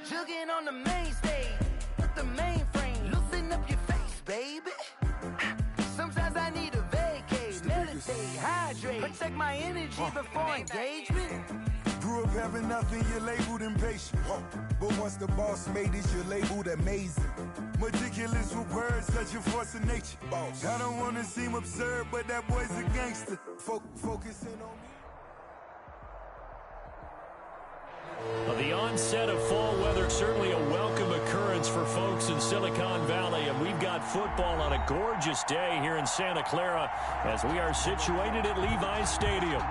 Jugging on the main stage with the mainframe. Loosen up your face, baby. Sometimes I need a vacate, meditate, hydrate, protect my energy before engagement. Grew up having nothing, you're labeled impatient. But once the boss made it, you're labeled amazing. Meticulous with words, such a force of nature. I don't wanna seem absurd, but that boy's a gangster. Focusing on me. Well, the onset of fall weather, certainly a welcome occurrence for folks in Silicon Valley, and we've got football on a gorgeous day here in Santa Clara as we are situated at Levi's Stadium.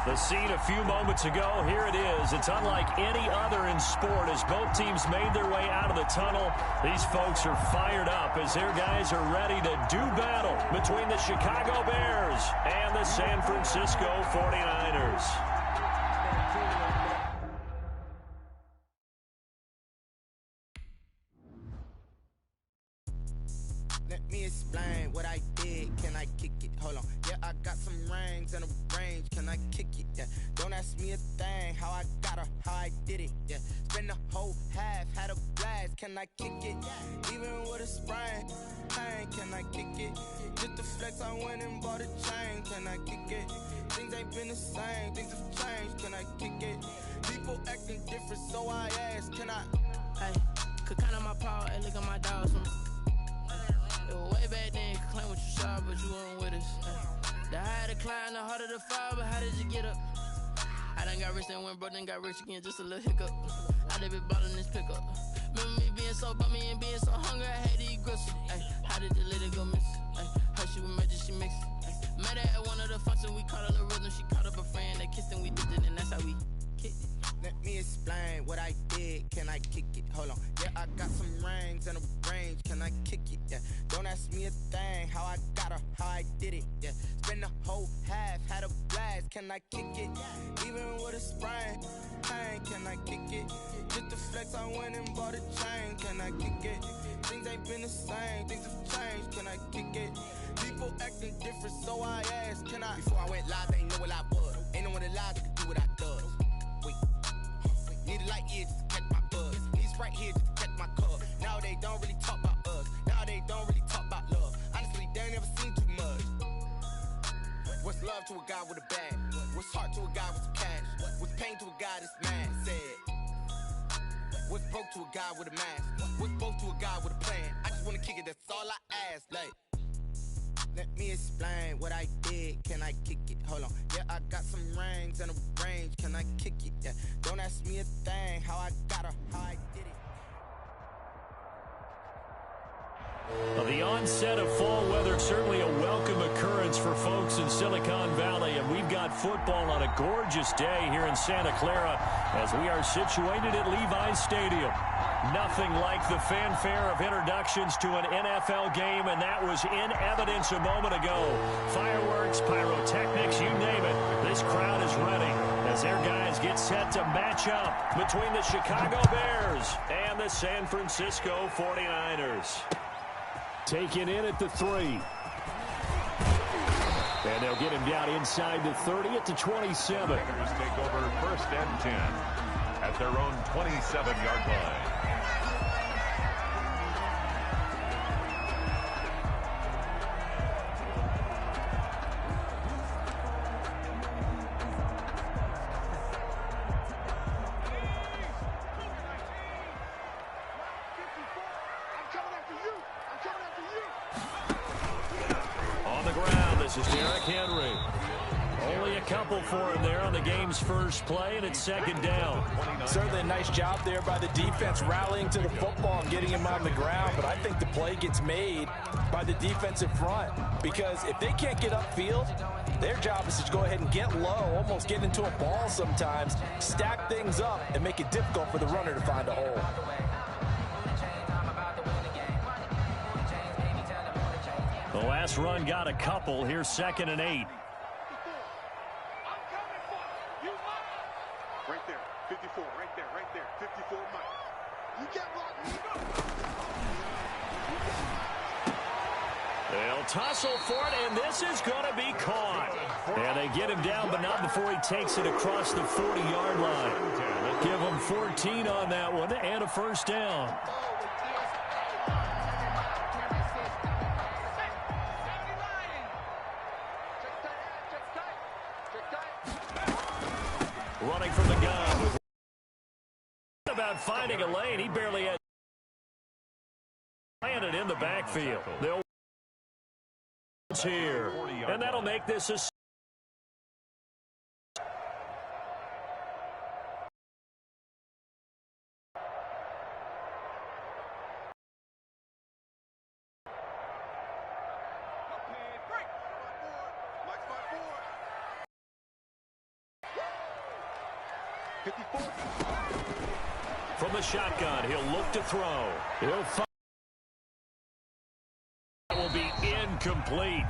The scene a few moments ago, here it is. It's unlike any other in sport as both teams made their way out of the tunnel. These folks are fired up as their guys are ready to do battle between the Chicago Bears and the San Francisco 49ers. Let me explain what I did. Can I kick it? Hold on. Yeah, I got some rings and a range. Can I kick it? Yeah. Don't ask me a thing. How I got her, how I did it. Yeah. Spend the whole half, had a blast. Can I kick it? Even with a sprain. Pain, can I kick it? Just the flex, I went and bought a chain. Can I kick it? Things ain't been the same. Things have changed. Can I kick it? People acting different, so I ask. Can I? Hey, could count on my power and look at my dogs. Way back then, you could claim what you saw, but you weren't with us. The higher the climb, the harder the fall, but how did you get up? I done got rich, then went broke, then got rich again, just a little hiccup. I done been ballin' this pickup. Remember me being so bummy and being so hungry, I had to eat gristle. How did the lady go miss? Her she was magic, she mixed. Met her at one of the functions, we caught her the rhythm, she caught up a friend, they kissed and we did it, and that's how we kicked it. Let me explain what I did. Can I kick it? Hold on. Yeah, I got some rings and a range. Can I kick it? Yeah. Don't ask me a thing. How I got her, how I did it. Yeah. Spend the whole half, had a blast. Can I kick it? Even with a sprain. Pain, can I kick it? Just the flex, I went and bought a chain. Can I kick it? Things ain't been the same. Things have changed. Can I kick it? People acting different, so I ask. Can I? Before I went live, they ain't know what I was. Ain't no one alive that could do what I does. Wait. Need a light ear just to catch my buzz. Need Sprite here just to catch my cup. Now they don't really talk about us. Now they don't really talk about love. Honestly, they ain't never seen too much. What's love to a guy with a bag? What's heart to a guy with some cash? What's pain to a guy that's mad? Said. What's broke to a guy with a mask? What's both to a guy with a plan? I just wanna kick it, that's all I ask. Like, let me explain what I did. Can I kick it? Hold on. Yeah, I got some rings and a range. Can I kick it? Yeah. Don't ask me a thing. How I got her, how I did it. Well, the onset of fall weather, certainly a welcome occurrence for folks in Silicon Valley, and we've got football on a gorgeous day here in Santa Clara as we are situated at Levi's Stadium. Nothing like the fanfare of introductions to an NFL game, and that was in evidence a moment ago. Fireworks, pyrotechnics, you name it. This crowd is ready as their guys get set to match up between the Chicago Bears and the San Francisco 49ers. Taken in at the 3. And they'll get him down inside the 30 at the 27. Packers take over 1st and 10 at their own 27-yard line. This is Derrick Henry. Only a couple for him there on the game's first play, and it's second down. Certainly a nice job there by the defense rallying to the football and getting him on the ground, but I think the play gets made by the defensive front because if they can't get upfield, their job is to go ahead and get low, almost get into a ball sometimes, stack things up, and make it difficult for the runner to find a hole. The last run got a couple. Here's 2nd and 8. Right there, 54, right there, 54, Mike. You get blocked. They'll tussle for it, and this is going to be caught. And they get him down, but not before he takes it across the 40-yard line. Give him 14 on that one and a first down. Running from the gun. About finding a lane. He barely had landed in the backfield. They'll here, and that'll make this a from the shotgun. He'll look to throw. He'll fire. Will be incomplete.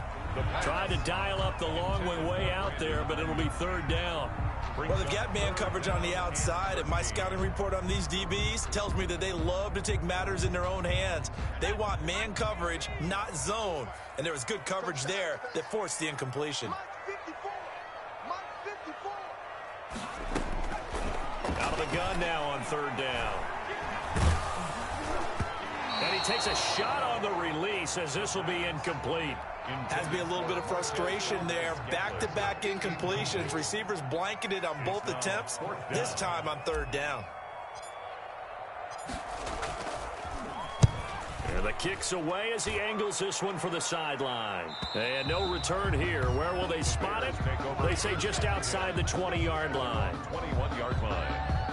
Trying to dial up the long way out there, but it'll be third down. Well, they've got man coverage on the outside, and my scouting report on these DBs tells me that they love to take matters in their own hands. They want man coverage, not zone. And there was good coverage there that forced the incompletion. Out of the gun now on third down. And he takes a shot on the release as this will be incomplete. Has to be a little bit of frustration there. Back-to-back incompletions. Receivers blanketed on both attempts, this time on third down. And the kick's away as he angles this one for the sideline. And no return here. Where will they spot it? They say just outside the 20-yard line. 21-yard line.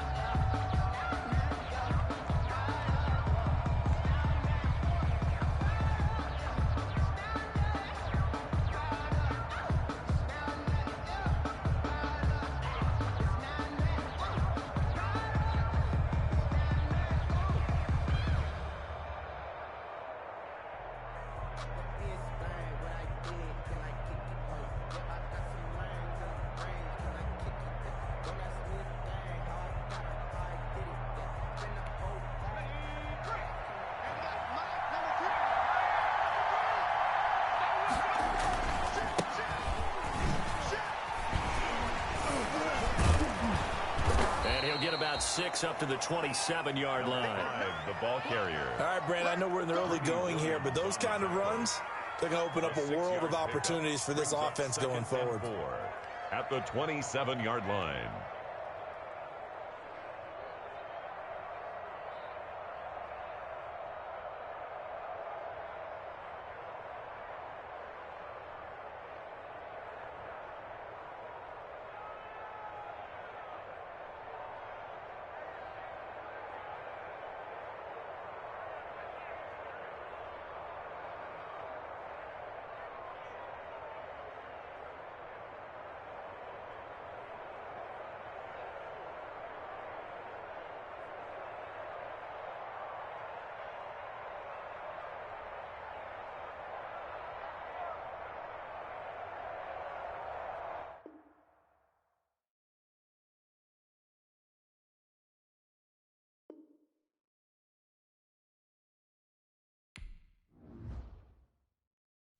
Get about 6 up to the 27-yard line. The ball carrier. All right, Brand, I know we're in the early going here, but those kind of runs, they're going to open up a world of opportunities for this offense going forward. At the 27-yard line.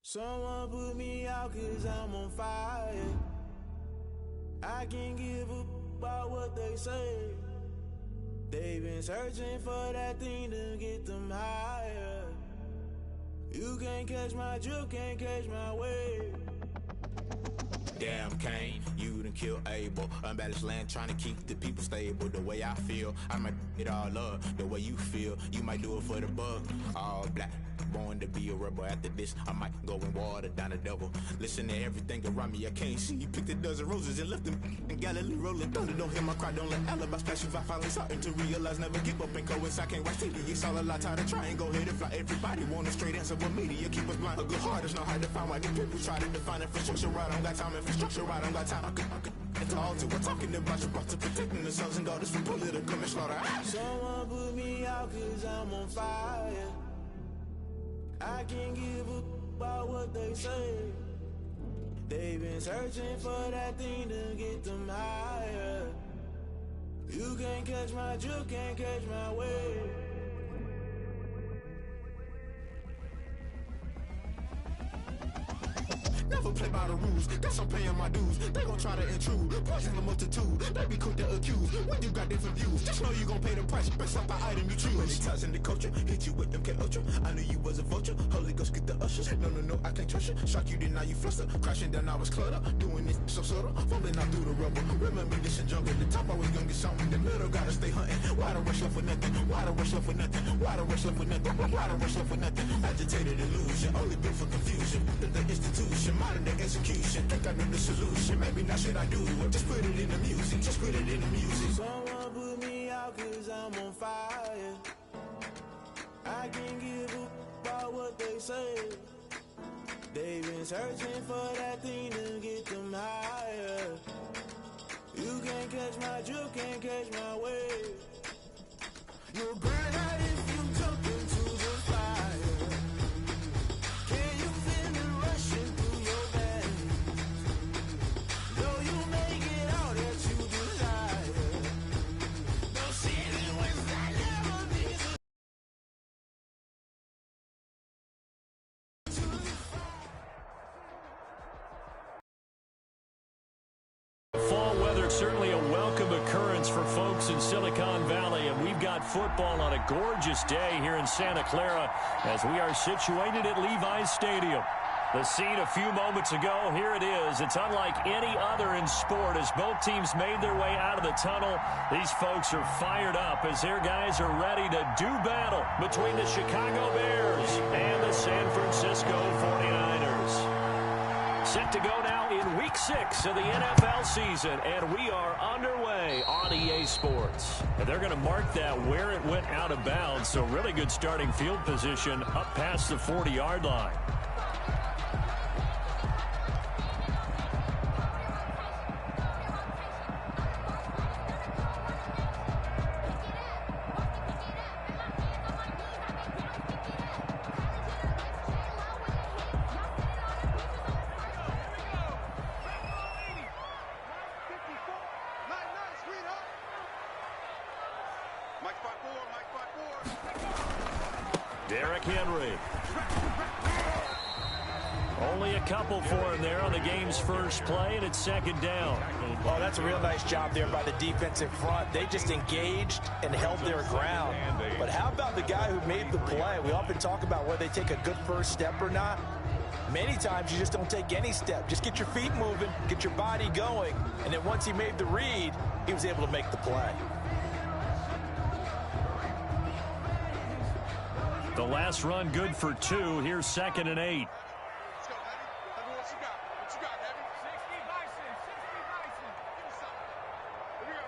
Someone put me out 'cause I'm on fire. I can't give up about what they say. They've been searching for that thing to get them higher. You can't catch my drift, can't catch my wave. Damn Kane, you done kill Abel. Unbalanced land trying to keep the people stable. The way I feel, I might it all up. The way you feel, you might do it for the bug. All black, born to be a rebel. After this, I might go and water down the devil. Listen to everything around me, I can't see. Picked a dozen roses and left them in Galilee rolling thunder. Don't hear my cry, don't let alibi splash. If I finally starting to realize, never give up and coincide. Can't write TV, it's all a lot. Tired of trying, go ahead and fly. Everybody want a straight answer, but media keep us blind. A good heart is not hard to find. Why the people try to define infrastructure right? I don't got time, infrastructure right? I don't got time. I could call to. We're talking about your brought to protecting the sons and daughters from political slaughter. Someone put me out 'cause I'm on fire. I can't give up about what they say. They've been searching for that thing to get them higher. You can't catch my drift, can't catch my wave. Never play by the rules. Guess I'm paying my dues. They gon' try to intrude. Poison the multitude. They be quick to accuse. When you got different views, just know you gon' pay the price. Best up the item you choose. Many times in the culture, hit you with MK Ultra. I knew you was a vulture. Holy Ghost get the ushers. No, I can't trust you. Shock you, then now you fluster. Crashing down, I was cluttered. Doing this so subtle. Fumbling out through the rubble. Remember this in jungle. The top I was gonna get something. The middle gotta stay hunting. Why the rush left for nothing? Why the rush left for nothing? Why the rush left for nothing? Why the rush left for nothing? Agitated illusion. Only built for confusion. The institution. Modern day execution. Think I know the solution. Maybe not shit I do. Just put it in the music. Just put it in the music. Someone put me out cause I'm on fire. I can't give up about what they say. They've been searching for that thing to get them higher. You can't catch my drift, can't catch my wave. You'll burn out if you jump into the fire. Can you feel it rushing through your veins? Though you make it all that you desire. No city was I never need Fall weather, certainly a welcome occurrence for folks in Silicon Valley, and we've got football on a gorgeous day here in Santa Clara as we are situated at Levi's Stadium. The scene a few moments ago, here it is. It's unlike any other in sport as both teams made their way out of the tunnel. These folks are fired up as their guys are ready to do battle between the Chicago Bears and the San Francisco 49ers. Set to go now in Week 6 of the NFL season, and we are underway on EA Sports. And they're going to mark that where it went out of bounds, so really good starting field position up past the 40-yard line. Derrick Henry. Only a couple for him there on the game's first play, and it's second down. Well, that's a real nice job there by the defensive front. They just engaged and held their ground. But how about the guy who made the play? We often talk about whether they take a good first step or not. Many times you just don't take any step. Just get your feet moving, get your body going, and then once he made the read, he was able to make the play. The last run good for 2. Here's 2nd and 8. Let's go, Heavy. Heavy, what you got? What you got, Heavy? 60 Bison. 60 Bison. Here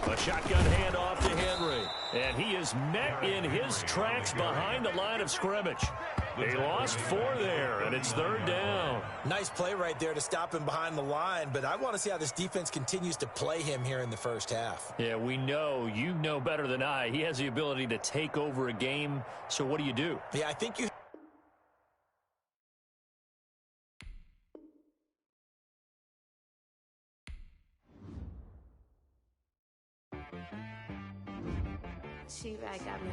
we go. A shotgun handoff to Henry. And he is met in his tracks behind the line of scrimmage. They lost 4 there, and it's 3rd down. Nice play right there to stop him behind the line, but I want to see how this defense continues to play him here in the first half. Yeah, we know. You know better than I. He has the ability to take over a game, so what do you do? Yeah, I think you... She-Rag got me.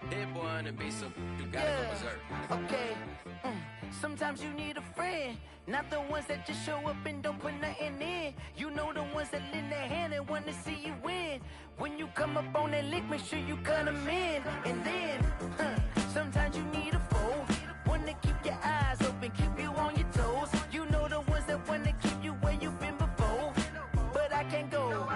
That boy on the beat, so you gotta go berserk. Okay. Sometimes you need a friend, not the ones that just show up and don't put nothing in. You know the ones that lend their hand and want to see you win. When you come up on that lick, make sure you cut them in. And then, sometimes you need a foe, one to keep your eyes open, keep you on your toes. You know the ones that want to keep you where you've been before. But I can't go,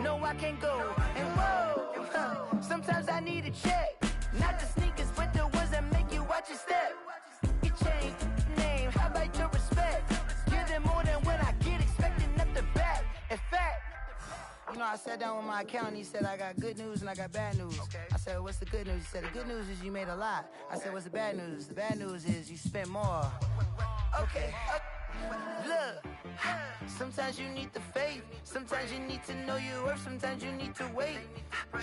no I can't go. And whoa, sometimes I need a check. Not the sneakers, but the ones that make you watch your step. You change name, how about your respect? Give them more than what I get, expecting nothing back. In fact, you know, I sat down with my accountant, he said I got good news and I got bad news. I said, what's the good news? He said, the good news is you made a lot. I said, what's the bad news? The bad news is you spent more. Okay. Look, sometimes you need the faith, sometimes you need to know your worth, sometimes you need to wait.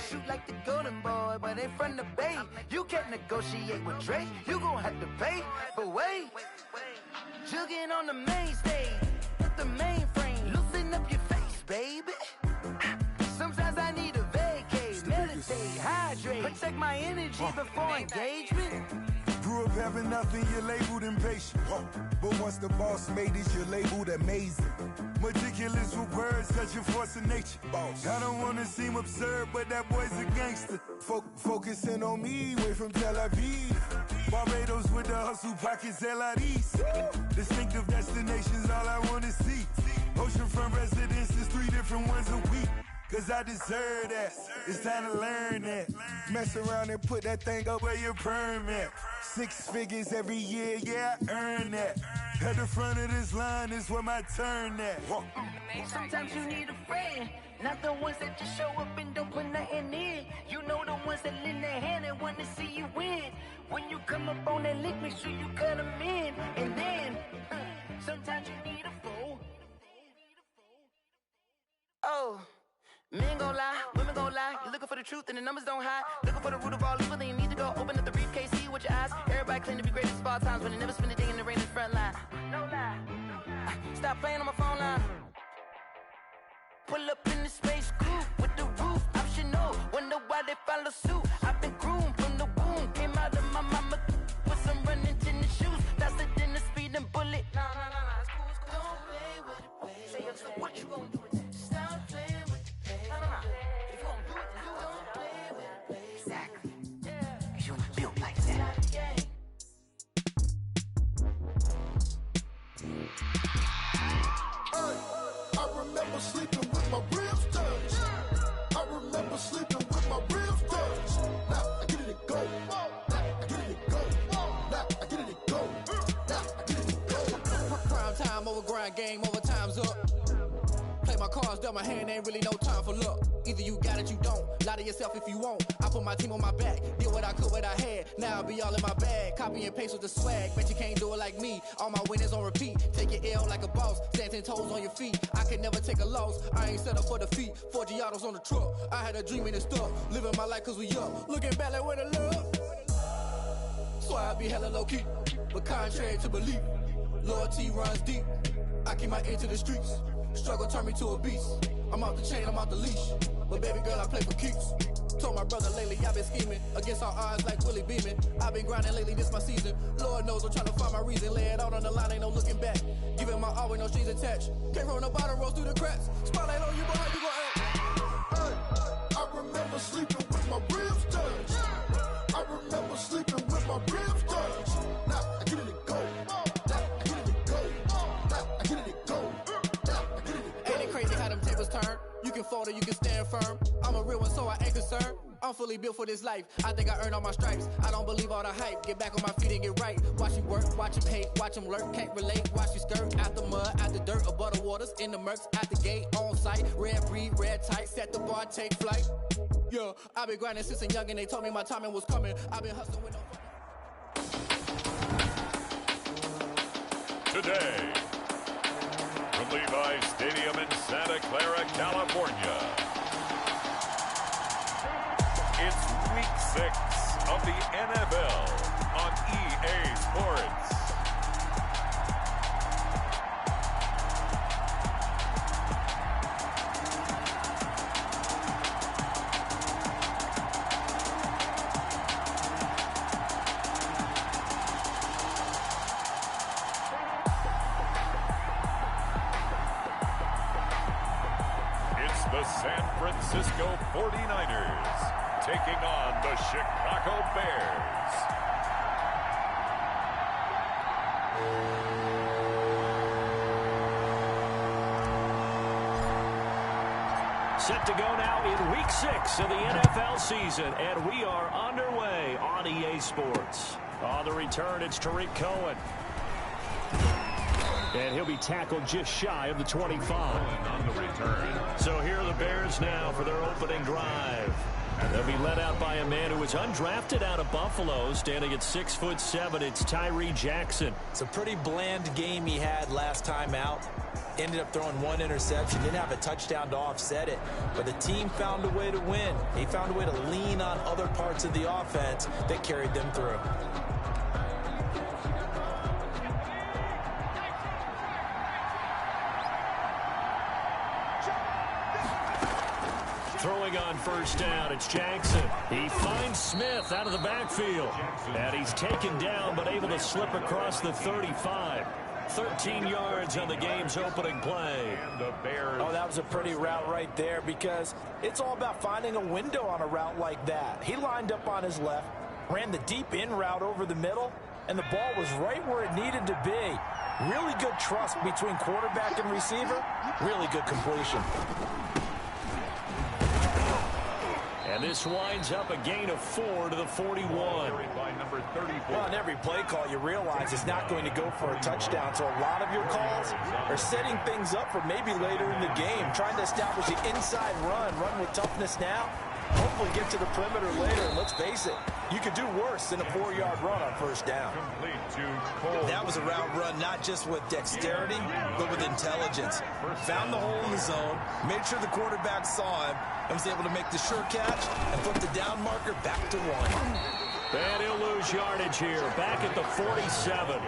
Shoot like the golden boy, but in front of the bay. You can't negotiate with Drake, you gon' have to pay. But wait, jugging on the main stage, with the mainframe, loosen up your face, baby. Sometimes I need a vacate, meditate. Protect my energy before engagement. Grew up having nothing, you're labeled impatient. But once the boss made it, you're labeled amazing. Meticulous with words, such a force of nature. I don't want to seem absurd, but that boy's a gangster. Focusing on me, way from Tel Aviv. Barbados with the hustle pockets, LIDs. Distinctive destinations, all I want to see. Oceanfront residences, 3 different ones a week. Cause I deserve that, it's time to learn that. Mess around and put that thing up where your perm at. 6 figures every year, yeah, I earn that. At the front of this line is where my turn at. Sometimes you need a friend, not the ones that just show up and don't put nothing in. You know the ones that lend their hand and want to see you win. When you come up on that lick, make sure you cut them in. And then, sometimes you need a fool. Oh. Men gon' lie, women gon' lie. You're looking for the truth and the numbers don't hide. Looking for the root of all evil, then you need to go open up the briefcase, see with your eyes. Everybody claim to be greatest of all times, but they never spend a day in the rain in the front line. No lie. Stop playing on my phone line. Pull up in the space coupe with the roof optional. Wonder why they follow suit. I've been groomed from the womb. Came out of my mama with some running tennis shoes. Faster than the speeding bullet. No, it's cool, it's cool. Don't play with it, baby. Say, so what you gonna do with that? Stop playing with it. No. If you don't do it, then you don't play with it, baby. Exactly. Yeah. Cause you're not built like that. I remember sleeping with my ribs touched. I remember sleeping with my ribs touched. Now I get it and go. Now I get it and go. Now I get it and go. Now I get it and go. Prime time over grind game, over time's up. Play my cards, dealt my hand, ain't really no time for luck. Either you got it, you don't. Lie to yourself if you won't. I put my team on my back, did what I could, what I had. Now I'll be all in my bag, copy and paste with the swag. Bet you can't do it like me. All my winners on repeat. Take your L like a boss, stand 10 toes on your feet. I can never take a loss. I ain't set up for defeat. 4 Giottos on the truck. I had a dream and it stuck. Living my life cause we up. Looking back like where the love. So I be hella low key, but contrary to belief, loyalty runs deep. I keep my ear to the streets. Struggle turned me to a beast. I'm off the chain, I'm off the leash. But baby girl, I play for keeps. Told my brother lately, I've been scheming against all odds like Willie Beeman. I've been grinding lately, this my season. Lord knows I'm trying to find my reason. Lay it out on the line, ain't no looking back. Giving my all with no strings attached. Came from the bottom, rose through the cracks. Spotlight on you, but how you gon' act? I remember sleeping with my ribs touched. I remember sleeping with my ribs touched. Now I get it and go. Now I get it and go. Now I get it and go. Ain't it crazy how them tables turn? You can fold or you can stand firm. I'm a real one, so I ain't concerned. I'm fully built for this life. I think I earned all my stripes. I don't believe all the hype. Get back on my feet and get right. Watch you work, watch him hate, watch him lurk. Can't relate, watch you skirt. Out the mud, out the dirt, above the waters, in the murks, at the gate, on site. Red breed, red tight, set the bar, take flight. Yeah, I've been grinding since a young and they told me my timing was coming. I've been hustling with no... Today, from Levi's Stadium in Santa Clara, California, it's Week 6 of the NFL on EA Sports. The San Francisco 49ers taking on the Chicago Bears. Set to go now in Week 6 of the NFL season, and we are underway on EA Sports. On the return, it's Tariq Cohen. And he'll be tackled just shy of the 25. On the return. So here are the Bears now for their opening drive. They'll be led out by a man who was undrafted out of Buffalo, standing at 6'7". It's Tyree Jackson. It's a pretty bland game he had last time out. Ended up throwing 1 interception. Didn't have a touchdown to offset it. But the team found a way to win. They found a way to lean on other parts of the offense that carried them through. Throwing on first down, it's Jackson. He finds Smith out of the backfield. And he's taken down but able to slip across the 35. 13 yards on the game's opening play. Oh, that was a pretty route right there because it's all about finding a window on a route like that. He lined up on his left, ran the deep in route over the middle, and the ball was right where it needed to be. Really good trust between quarterback and receiver. Really good completion. And this winds up a gain of 4 to the 41. Well, on every play call, you realize it's not going to go for a touchdown. So a lot of your calls are setting things up for maybe later in the game, trying to establish the inside run with toughness now, hopefully get to the perimeter later. And let's face it, you could do worse than a 4-yard run on first down. That was a route run not just with dexterity, but with intelligence. Found the hole in the zone, made sure the quarterback saw him, and was able to make the sure catch and put the down marker back to 1. And he'll lose yardage here, back at the 47.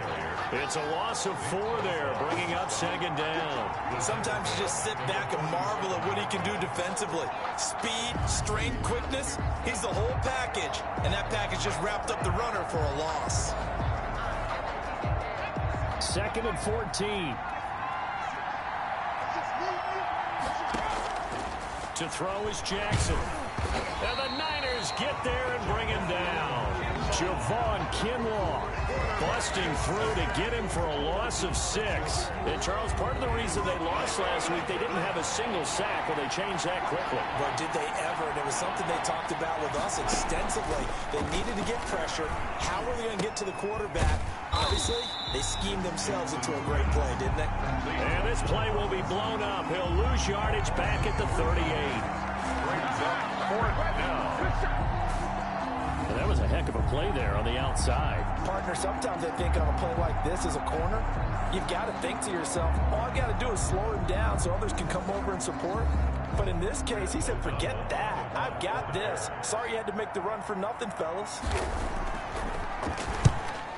It's a loss of 4 there, bringing up second down. Sometimes you just sit back and marvel at what he can do defensively. Speed, strength, quickness, he's the whole package. And that package just wrapped up the runner for a loss. Second and 14. To throw is Jackson. And the Niners get there and bring him down. Javon Kinlaw busting through to get him for a loss of 6. And, Charles, part of the reason they lost last week, they didn't have a single sack. Well, they changed that quickly. But did they ever? And it was something they talked about with us extensively. They needed to get pressure. How were they going to get to the quarterback? Obviously, they schemed themselves into a great play, didn't they? And this play will be blown up. He'll lose yardage back at the 38. And that was a heck of a play there on the outside. Partner, sometimes I think on a play like this as a corner, you've got to think to yourself, all I got to do is slow him down so others can come over and support. But in this case, he said, forget that. I've got this. Sorry you had to make the run for nothing, fellas.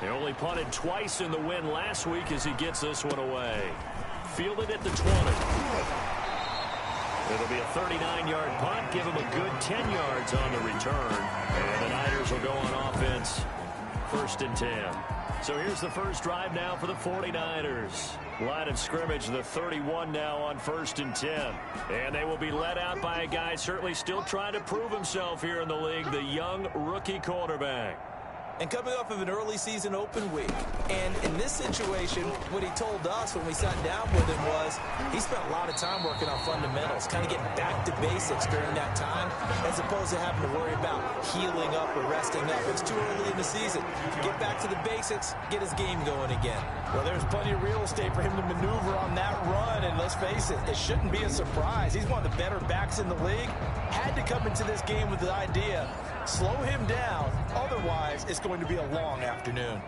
They only punted twice in the win last week as he gets this one away. Fielded at the 20. It'll be a 39-yard punt. Give him a good 10 yards on the return. And the Niners will go on offense. 1st and 10. So here's the first drive now for the 49ers. Line of scrimmage, the 31 now on 1st and 10. And they will be led out by a guy certainly still trying to prove himself here in the league, the young rookie quarterback. And coming off of an early season open week. And in this situation, what he told us when we sat down with him was he spent a lot of time working on fundamentals, kind of getting back to basics during that time, as opposed to having to worry about healing up or resting up. It's too early in the season. Get back to the basics, get his game going again. Well, there's plenty of real estate for him to maneuver on that run, and let's face it, it shouldn't be a surprise. He's one of the better backs in the league. Had to come into this game with the idea, slow him down, otherwise it's going to be a long afternoon.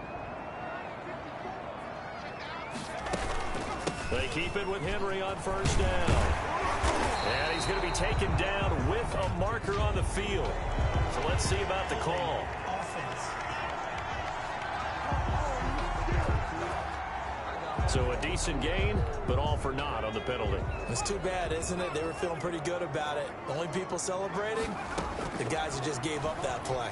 They keep it with Henry on first down. And he's going to be taken down with a marker on the field. So let's see about the call. So a decent gain, but all for naught on the penalty. It's too bad, isn't it? They were feeling pretty good about it. The only people celebrating, the guys who just gave up that play.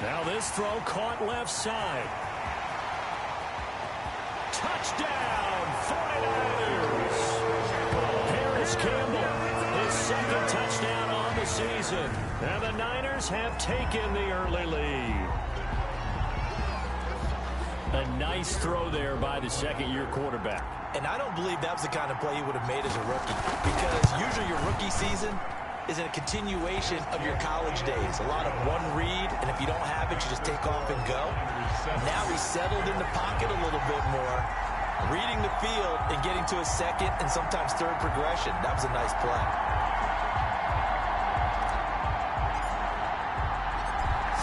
Now this throw caught left side. Touchdown, 49ers. Harris Campbell, his second touchdown on the season. And the Niners have taken the early lead. A nice throw there by the second-year quarterback. And I don't believe that was the kind of play he would have made as a rookie, because usually your rookie season is a continuation of your college days. A lot of one read, and if you don't have it, you just take off and go. Now he's settled in the pocket a little bit more, reading the field and getting to his second and sometimes third progression. That was a nice play.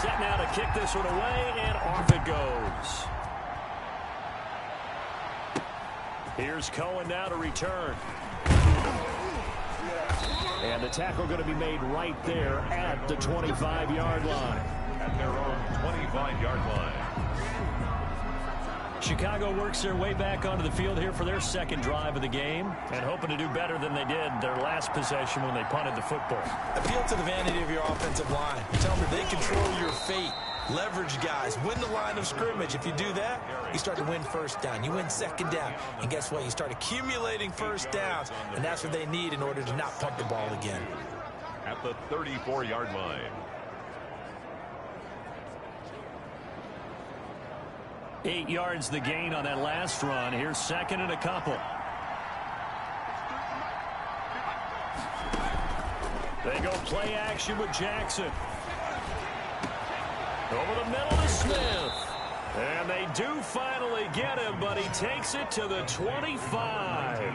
Set now to kick this one away, and off it goes. Here's Cohen now to return. And the tackle going to be made right there at the 25-yard line. At their own 25-yard line. Chicago works their way back onto the field here for their second drive of the game and hoping to do better than they did their last possession when they punted the football. Appeal to the vanity of your offensive line. Tell them that they control your fate. Leverage guys. Win the line of scrimmage. If you do that, you start to win first down. You win second down. And guess what? You start accumulating first downs. And that's what they need in order to not punt the ball again. At the 34-yard line. 8 yards the gain on that last run. Here's second and a couple. They go play action with Jackson. Over the middle to Smith. And they do finally get him, but he takes it to the 25.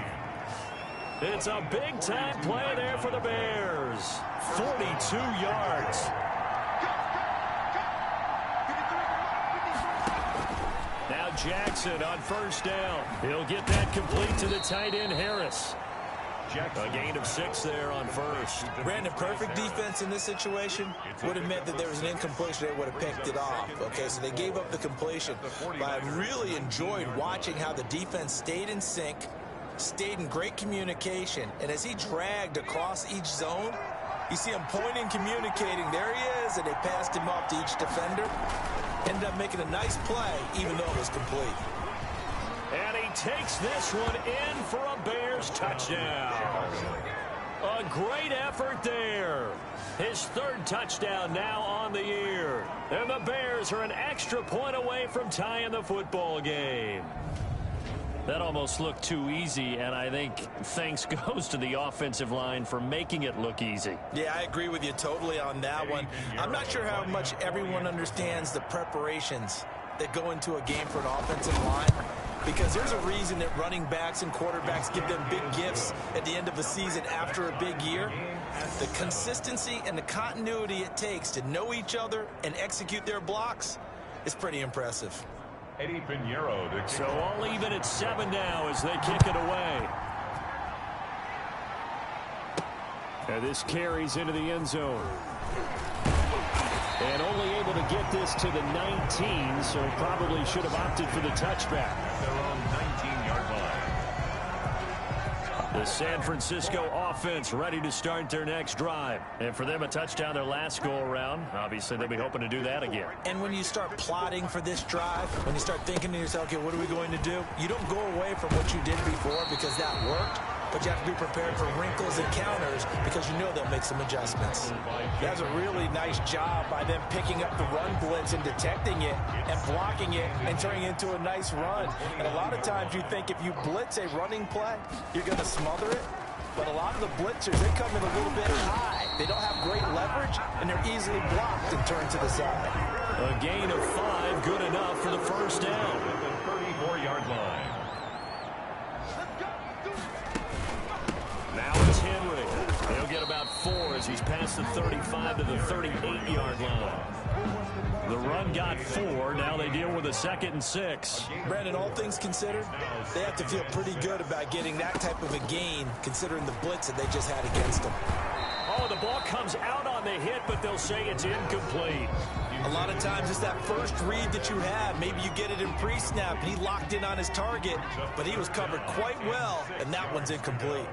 It's a big-time play there for the Bears. 42 yards. Now Jackson on first down. He'll get that complete to the tight end, Harris. A gain of 6 there on first. Brandon, perfect defense in this situation would have meant that there was an incompletion. They would have picked it off. Okay, so they gave up the completion. But I really enjoyed watching how the defense stayed in sync, stayed in great communication. And as he dragged across each zone, you see him pointing, communicating. There he is, and they passed him off to each defender. Ended up making a nice play, even though it was complete. And he takes this one in for a Bears touchdown. A great effort there. His third touchdown now on the year. And the Bears are an extra point away from tying the football game. That almost looked too easy, and I think thanks goes to the offensive line for making it look easy. Yeah, I agree with you totally on that one. I'm not sure how much everyone understands the preparations that go into a game for an offensive line, because there's a reason that running backs and quarterbacks give them big gifts at the end of a season after a big year. The consistency and the continuity it takes to know each other and execute their blocks is pretty impressive. Eddie Pinheiro. So all even at 7 now as they kick it away. And this carries into the end zone. And only able to get this to the 19, so probably should have opted for the touchback. Their own 19-yard line. The San Francisco offense ready to start their next drive. And for them, a touchdown their last go-around. Obviously, they'll be hoping to do that again. And when you start plotting for this drive, when you start thinking to yourself, okay, what are we going to do? You don't go away from what you did before because that worked. But you have to be prepared for wrinkles and counters because you know they'll make some adjustments. That's a really nice job by them picking up the run blitz and detecting it and blocking it and turning it into a nice run. And a lot of times you think if you blitz a running play, you're going to smother it. But a lot of the blitzers, they come in a little bit high. They don't have great leverage, and they're easily blocked and turned to the side. A gain of 5, good enough for the first down. At the 34-yard line. Now it's Henry. He'll get about 4 as he's past the 35 to the 38-yard line. The run got 4. Now they deal with a 2nd and 6. Brandon, all things considered, they have to feel pretty good about getting that type of a gain considering the blitz that they just had against them. Oh, the ball comes out on the hit, but they'll say it's incomplete. A lot of times it's that first read that you have. Maybe you get it in pre-snap, and he locked in on his target, but he was covered quite well, and that one's incomplete.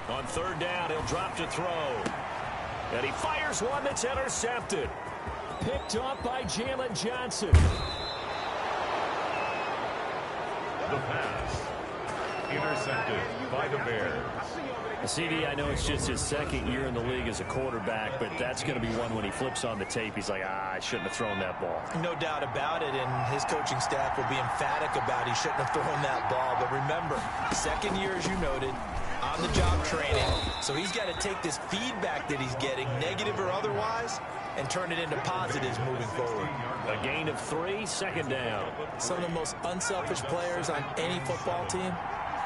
On 3rd down, he'll drop to throw. And he fires one that's intercepted. Picked up by Jalen Johnson. The pass. Intercepted by the Bears. CD, I know it's just his 2nd year in the league as a quarterback, but that's going to be one when he flips on the tape. He's like, I shouldn't have thrown that ball. No doubt about it, and his coaching staff will be emphatic about he shouldn't have thrown that ball. But remember, 2nd year, as you noted, on-the-job training. So he's got to take this feedback that he's getting, negative or otherwise, and turn it into positives moving forward. A gain of 3, 2nd down. Some of the most unselfish players on any football team,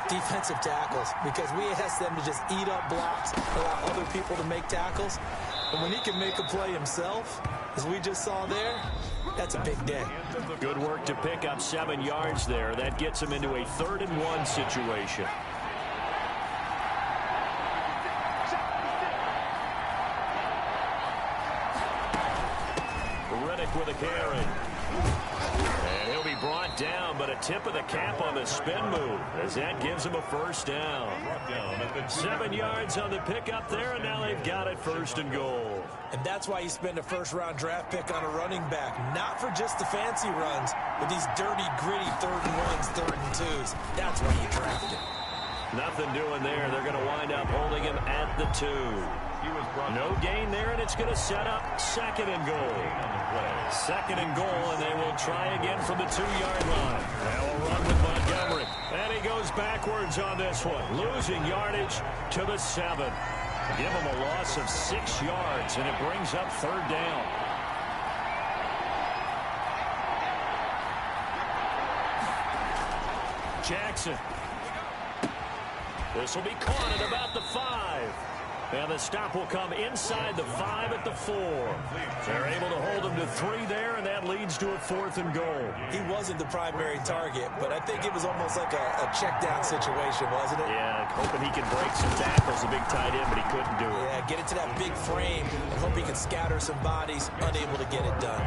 defensive tackles, because we ask them to just eat up blocks, allow other people to make tackles. And when he can make a play himself, as we just saw there, that's a big day. Good work to pick up 7 yards there. That gets him into a 3rd and 1 situation. With a carry. tip of the cap on the spin move, as that gives him a first down. 7 yards on the pickup there, and now they've got it 1st and goal. And that's why you spend a first-round draft pick on a running back, not for just the fancy runs, but these dirty, gritty 3rd and 1s, 3rd and 2s. That's why you draft him. Nothing doing there. They're going to wind up holding him at the 2. No gain there, and it's going to set up 2nd and goal. 2nd and goal, and they will try again from the 2-yard line. They will run with Montgomery. And he goes backwards on this one, losing yardage to the 7. Give him a loss of 6 yards, and it brings up 3rd down. Jackson. This will be caught at about the 5. And the stop will come inside the 5 at the 4. They're able to hold him to 3 there, and that leads to a 4th and goal. He wasn't the primary target, but I think it was almost like a check-down situation, wasn't it? Yeah, hoping he could break some tackles, a big tight end, but he couldn't do it. Yeah, get into that big frame and hope he could scatter some bodies, unable to get it done.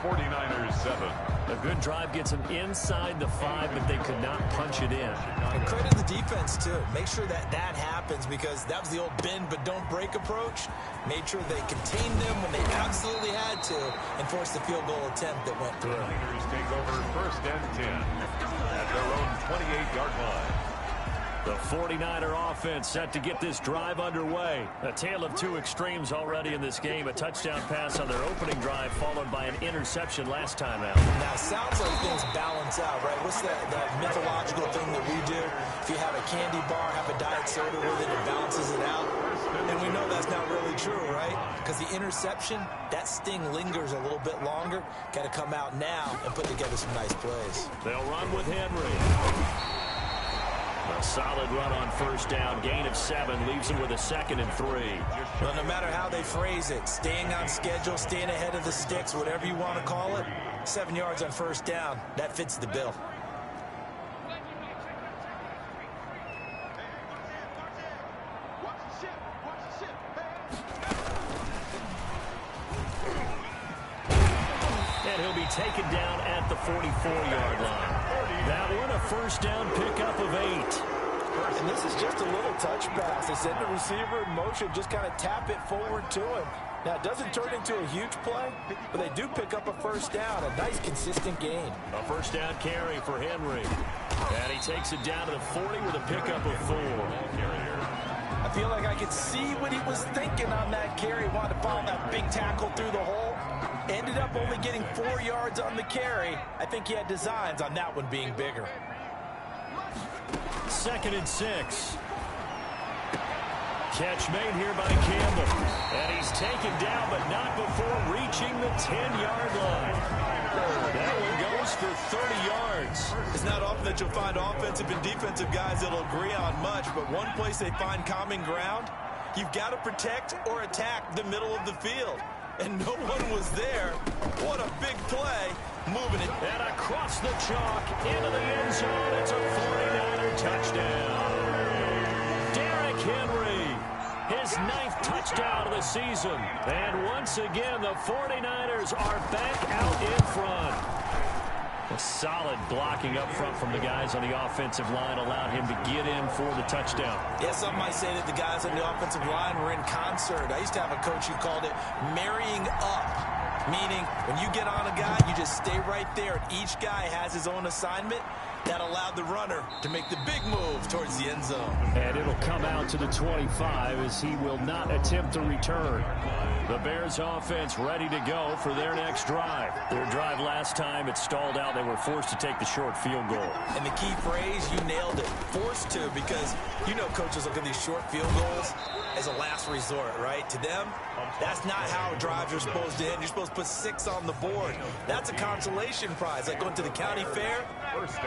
49ers 7. A good drive gets him inside the 5, but they could not punch it in. And credit the defense, too. Make sure that happens, because that was the old bend but don't break approach. Made sure they contained them when they absolutely had to and forced the field goal attempt that went through. The Niners take over 1st and 10 at their own 28-yard line. The 49er offense set to get this drive underway. A tale of 2 extremes already in this game. A touchdown pass on their opening drive, followed by an interception last time out. Now, it sounds like things balance out, right? What's that mythological thing that we do? If you have a candy bar, have a diet soda with it, it balances it out. And we know that's not really true, right? Because the interception, that sting lingers a little bit longer. Got to come out now and put together some nice plays. They'll run with Henry. A solid run on 1st down. Gain of 7 leaves him with a 2nd and 3. Well, no matter how they phrase it, staying on schedule, staying ahead of the sticks, whatever you want to call it, 7 yards on 1st down, that fits the bill. And he'll be taken down at the 44-yard line. That one, a 1st down pickup of 8. And this is just a little touch pass. They send the receiver in motion, just kind of tap it forward to him. Now, it doesn't turn into a huge play, but they do pick up a 1st down, a nice, consistent gain. A 1st down carry for Henry. And he takes it down to the 40 with a pickup of 4. I feel like I could see what he was thinking on that carry. Wanted to follow that big tackle through the hole. Ended up only getting 4 yards on the carry. I think he had designs on that one being bigger. 2nd and 6. Catch made here by Campbell. And he's taken down, but not before reaching the 10-yard line. That one goes for 30 yards. It's not often that you'll find offensive and defensive guys that'll agree on much, but one place they find common ground, you've got to protect or attack the middle of the field. And no one was there. What a big play. Moving it. And across the chalk into the end zone. It's a 49er touchdown. Derrick Henry, his 9th touchdown of the season. And once again, the 49ers are back out in front. A solid blocking up front from the guys on the offensive line allowed him to get in for the touchdown. Yeah, some might say that the guys on the offensive line were in concert. I used to have a coach who called it marrying up, meaning when you get on a guy, you just stay right there, and each guy has his own assignment. That allowed the runner to make the big move towards the end zone. And it'll come out to the 25 as he will not attempt to return. The Bears offense ready to go for their next drive. Their drive last time, it stalled out. They were forced to take the short field goal. And the key phrase, you nailed it. Forced to, because you know coaches look at these short field goals as a last resort, right? To them, that's not how drives are supposed to end. You're supposed to put 6 on the board. That's a consolation prize. Like going to the county fair,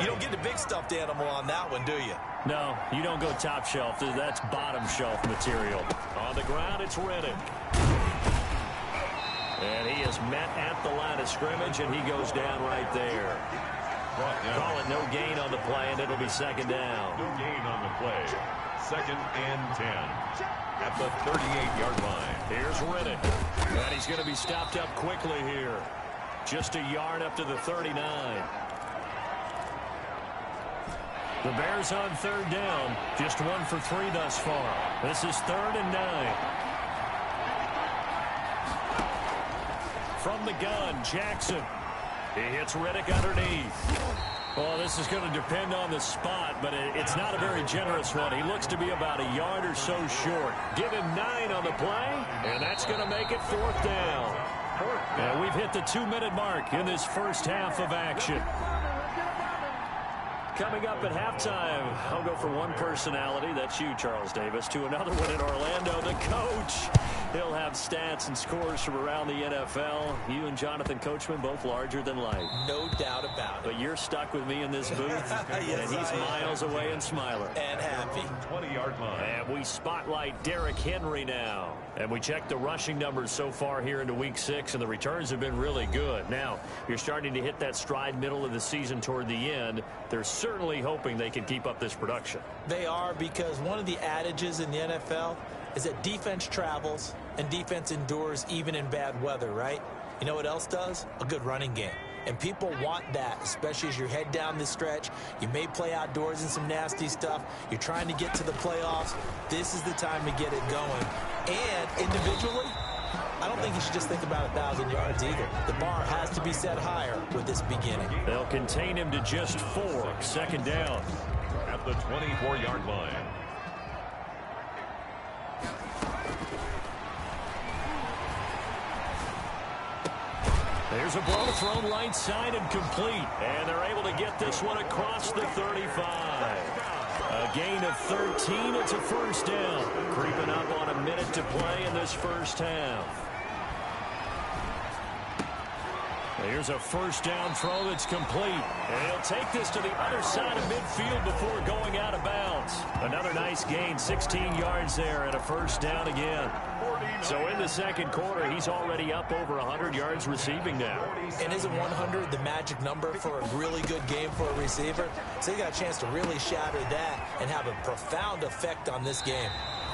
you don't get the big stuffed animal on that one, do you? No, you don't go top shelf. That's bottom shelf material. On the ground, it's Reddick. And he is met at the line of scrimmage, and he goes down right there. Call it no gain on the play, and it'll be 2nd down. No gain on the play. 2nd and 10 at the 38-yard line. Here's Reddick. And he's going to be stopped up quickly here. Just a yard up to the 39. The Bears on third down. Just 1 for 3 thus far. This is 3rd and 9. From the gun, Jackson. He hits Riddick underneath. Well, this is going to depend on the spot, but it's not a very generous one. He looks to be about a yard or so short. Give him 9 on the play, and that's going to make it 4th down. And we've hit the 2-minute mark in this first half of action. Coming up at halftime, I'll go from one personality, that's you, Charles Davis, to another one in Orlando, the coach. He'll have stats and scores from around the NFL. You and Jonathan Coachman, both larger than life. No doubt about it. But you're stuck with me in this booth, yes, and he's miles away and smiling. And happy. 20-yard line. And we spotlight Derrick Henry now. And we check the rushing numbers so far here into Week 6, and the returns have been really good. Now, you're starting to hit that stride middle of the season toward the end. They're certainly hoping they can keep up this production. They are, because one of the adages in the NFL is that defense travels and defense endures even in bad weather, right? You know what else does? A good running game. And people want that, especially as you head down the stretch. You may play outdoors in some nasty stuff. You're trying to get to the playoffs. This is the time to get it going. And individually, I don't think you should just think about 1,000 yards either. The bar has to be set higher with this beginning. They'll contain him to just 4. 2nd down. At the 24-yard line. There's a ball thrown right side and complete. And they're able to get this one across the 35. A gain of 13. It's a 1st down. Creeping up on a minute to play in this first half. Here's a 1st down throw that's complete. And he'll take this to the other side of midfield before going out of bounds. Another nice gain, 16 yards there, and a 1st down again. So in the 2nd quarter, he's already up over 100 yards receiving now. And isn't 100 the magic number for a really good game for a receiver? So he got a chance to really shatter that and have a profound effect on this game.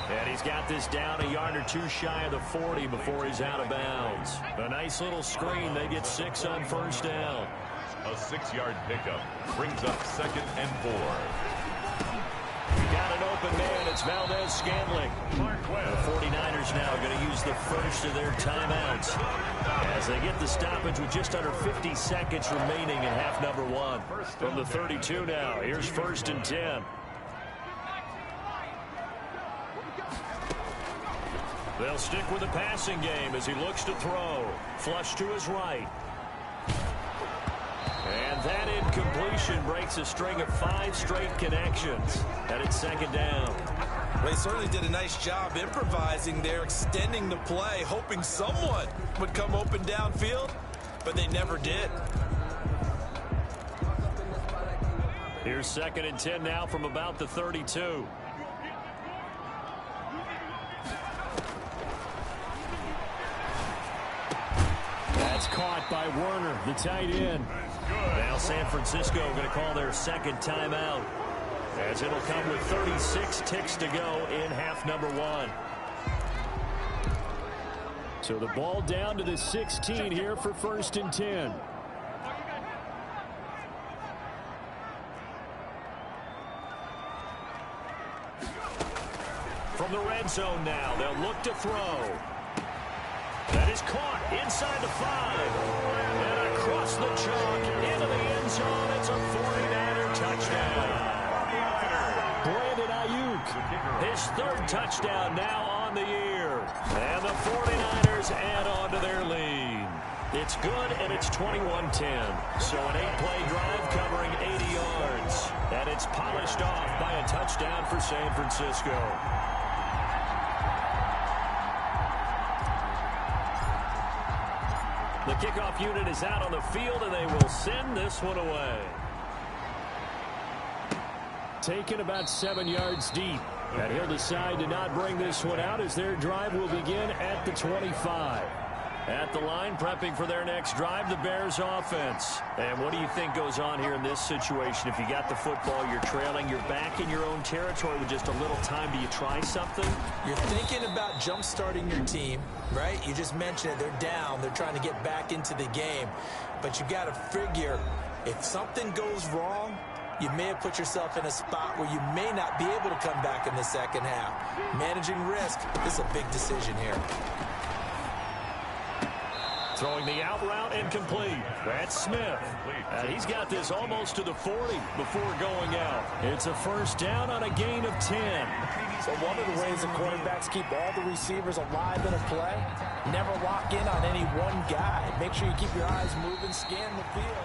And he's got this down a yard or 2 shy of the 40 before he's out of bounds. A nice little screen. They get 6 on 1st down. A 6-yard pickup brings up 2nd and 4. We got an open man. It's Valdez-Scantling. The 49ers now going to use the first of their timeouts as they get the stoppage with just under 50 seconds remaining in half number 1. From the 32 now, here's 1st and 10. They'll stick with the passing game as he looks to throw. Flush to his right. And that incompletion breaks a string of 5 straight connections. And it's 2nd down. Well, they certainly did a nice job improvising there, extending the play, hoping someone would come open downfield, but they never did. Here's 2nd and 10 now from about the 32. That's caught by Werner, the tight end. Now San Francisco going to call their 2nd timeout, as it'll come with 36 ticks to go in half number 1. So the ball down to the 16 here for 1st and 10. From the red zone now, they'll look to throw. That is caught inside the 5. And across the chalk into the end zone. It's a 49er touchdown. Brandon Ayuk, his 3rd touchdown now on the year. And the 49ers add on to their lead. It's good, and it's 21-10. So an 8-play drive covering 80 yards. And it's polished off by a touchdown for San Francisco. The kickoff unit is out on the field, and they will send this one away. Taken about 7 yards deep. And he'll decide to not bring this one out as their drive will begin at the 25. At the line, prepping for their next drive, the Bears offense. And what do you think goes on here in this situation? If you got the football, you're trailing, you're back in your own territory with just a little time. Do you try something? You're thinking about jump-starting your team, right? You just mentioned it. They're down. They're trying to get back into the game. But you got to figure, if something goes wrong, you may have put yourself in a spot where you may not be able to come back in the second half. Managing risk, this is a big decision here. Throwing the out route incomplete. That's Smith. He's got this almost to the 40 before going out. It's a first down on a gain of 10. So one of the ways the quarterbacks keep all the receivers alive in a play, never lock in on any one guy. Make sure you keep your eyes moving, scan the field.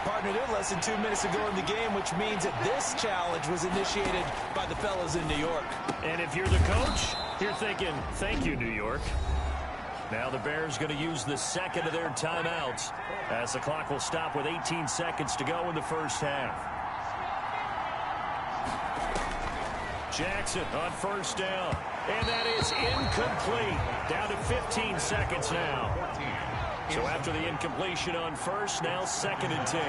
Partner, they're less than 2 minutes to go in the game, which means that this challenge was initiated by the fellas in New York. And if you're the coach, you're thinking, thank you, New York. Now the Bears going to use the second of their timeouts as the clock will stop with 18 seconds to go in the first half. Jackson on first down. And that is incomplete. Down to 15 seconds now. So after the incompletion on first, now 2nd and 10.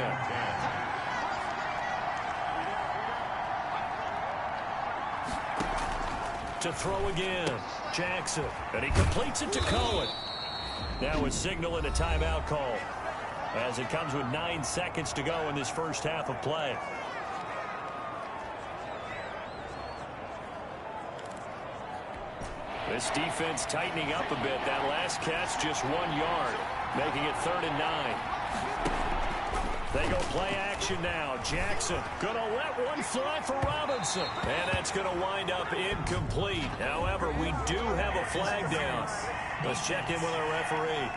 To throw again, Jackson, and he completes it to Cohen. Now a signal and a timeout call as it comes with 9 seconds to go in this first half of play. This defense tightening up a bit. That last catch just 1 yard, making it 3rd and 9. They go play action now. Jackson going to let one fly for Robinson. And that's going to wind up incomplete. However, we do have a flag down. Let's check in with our referee.